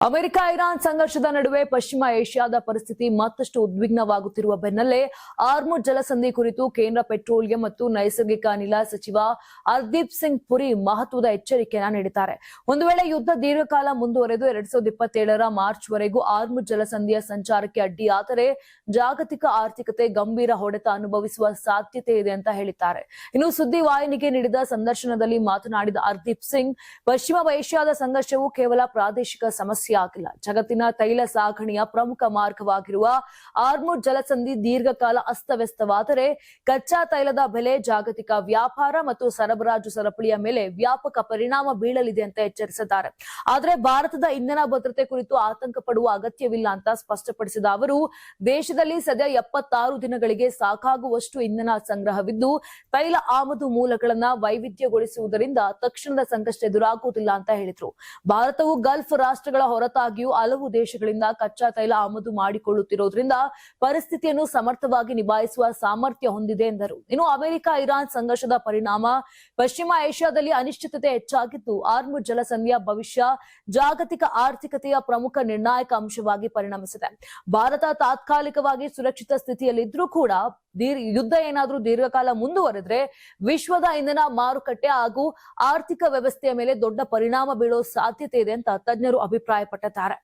America Iran ಸಂಘರ್ಷದ ನಡುವೆ ಪಶ್ಚಿಮ ಏಷ್ಯಾದ ಪರಿಸ್ಥಿತಿ ಮತ್ತಷ್ಟು ಉದ್ವಿಗ್ನವಾಗುತ್ತಿರುವ ಬೆನ್ನಲ್ಲೇ ಆರ್ಮುಜ್ ಜಲಸಂಧಿ ಕುರಿತು ಕೇಂದ್ರ ಪೆಟ್ರೋಲಿಯಂ ಮತ್ತು ನೈಸರ್ಗಿಕ ಅನಿಲ ಸಚಿವ ಹರ್ದೀಪ್ ಸಿಂಗ್ ಪುರಿ ಮಹತ್ವದ ಎಚ್ಚರಿಕೆಯನ್ನ ನೀಡಿದ್ದಾರೆ. ಒಂದು ವೇಳೆ ಯುದ್ಧ ದೀರ್ಘಕಾಲ ಮುಂದುವರೆದು 2027ರ ಮಾರ್ಚ್ ವರೆಗೂ ಆರ್ಮುಜ್ ಜಲಸಂಧಿಯ ಸಂಚಾರಕ್ಕೆ ಅಡ್ಡಿಯಾದರೆ ಜಾಗತಿಕ ಆರ್ಥಿಕತೆ ಗಂಭೀರ ಹೊಡೆತ ಅನುಭವಿಸುವ ಸಾಧ್ಯತೆ ಇದೆ ಅಂತ ಹೇಳಿದ್ದಾರೆ. ಇನ್ನು ಸುದ್ದಿವಾಹಿನಿಗೆ ನೀಡಿದ ಸಂದರ್ಶನದಲ್ಲಿ ಮಾತನಾಡಿದ ಹರ್ದೀಪ್ ಸಿಂಗ್, ಪಶ್ಚಿಮ ಏಷ್ಯಾದ ಸಂಘರ್ಷವು ಕೇವಲ ಪ್ರಾದೇಶಿಕ ಸಮಸ್ಯೆ ಆಗಿಲ್ಲ. ಜಗತ್ತಿನ ತೈಲ ಸಾಗಣೆಯ ಪ್ರಮುಖ ಮಾರ್ಗವಾಗಿರುವ ಆರ್ಮುಜ್ ಜಲಸಂಧಿ ದೀರ್ಘಕಾಲ ಅಸ್ತವ್ಯಸ್ತವಾದರೆ ಕಚ್ಚಾ ತೈಲದ ಬೆಲೆ, ಜಾಗತಿಕ ವ್ಯಾಪಾರ ಮತ್ತು ಸರಬರಾಜು ಸರಪಳಿಯ ಮೇಲೆ ವ್ಯಾಪಕ ಪರಿಣಾಮ ಬೀಳಲಿದೆ ಅಂತ ಎಚ್ಚರಿಸಿದ್ದಾರೆ. ಆದರೆ ಭಾರತದ ಇಂಧನ ಭದ್ರತೆ ಕುರಿತು ಆತಂಕ ಪಡುವ ಅಗತ್ಯವಿಲ್ಲ ಅಂತ ಸ್ಪಷ್ಟಪಡಿಸಿದ ಅವರು, ದೇಶದಲ್ಲಿ ಸದ್ಯ 76 ದಿನಗಳಿಗೆ ಸಾಕಾಗುವಷ್ಟು ಇಂಧನ ಸಂಗ್ರಹವಿದ್ದು, ತೈಲ ಆಮದು ಮೂಲಗಳನ್ನ ವೈವಿಧ್ಯಗೊಳಿಸುವುದರಿಂದ ತಕ್ಷಣದ ಸಂಕಷ್ಟ ಎದುರಾಗುವುದಿಲ್ಲ ಅಂತ ಹೇಳಿದ್ರು. ಭಾರತವು ಗಲ್ಫ್ ರಾಷ್ಟ್ರಗಳ ಹೊರತಾಗಿಯೂ ಹಲವು ದೇಶಗಳಿಂದ ಕಚ್ಚಾ ತೈಲ ಆಮದು ಮಾಡಿಕೊಳ್ಳುತ್ತಿರುವುದರಿಂದ ಪರಿಸ್ಥಿತಿಯನ್ನು ಸಮರ್ಥವಾಗಿ ನಿಭಾಯಿಸುವ ಸಾಮರ್ಥ್ಯ ಹೊಂದಿದೆ ಎಂದರು. ಇನ್ನು ಅಮೆರಿಕ ಇರಾನ್ ಸಂಘರ್ಷದ ಪರಿಣಾಮ ಪಶ್ಚಿಮ ಏಷ್ಯಾದಲ್ಲಿ ಅನಿಶ್ಚಿತತೆ ಹೆಚ್ಚಾಗಿದ್ದು, ಆರ್ಮುಜ್ ಜಲಸಂಧಿಯ ಭವಿಷ್ಯ ಜಾಗತಿಕ ಆರ್ಥಿಕತೆಯ ಪ್ರಮುಖ ನಿರ್ಣಾಯಕ ಅಂಶವಾಗಿ ಪರಿಣಮಿಸಿದೆ. ಭಾರತ ತಾತ್ಕಾಲಿಕವಾಗಿ ಸುರಕ್ಷಿತ ಸ್ಥಿತಿಯಲ್ಲಿದ್ರೂ ಕೂಡ ಯುದ್ಧ ಏನಾದರೂ ದೀರ್ಘಕಾಲ ಮುಂದುವರೆದ್ರೆ ವಿಶ್ವದ ಇಂಧನ ಮಾರುಕಟ್ಟೆ ಹಾಗೂ ಆರ್ಥಿಕ ವ್ಯವಸ್ಥೆಯ ಮೇಲೆ ದೊಡ್ಡ ಪರಿಣಾಮ ಬೀಳೋ ಸಾಧ್ಯತೆ ಇದೆ ಅಂತ ತಜ್ಞರು ಅಭಿಪ್ರಾಯಪಟ್ಟಿದ್ದಾರೆ.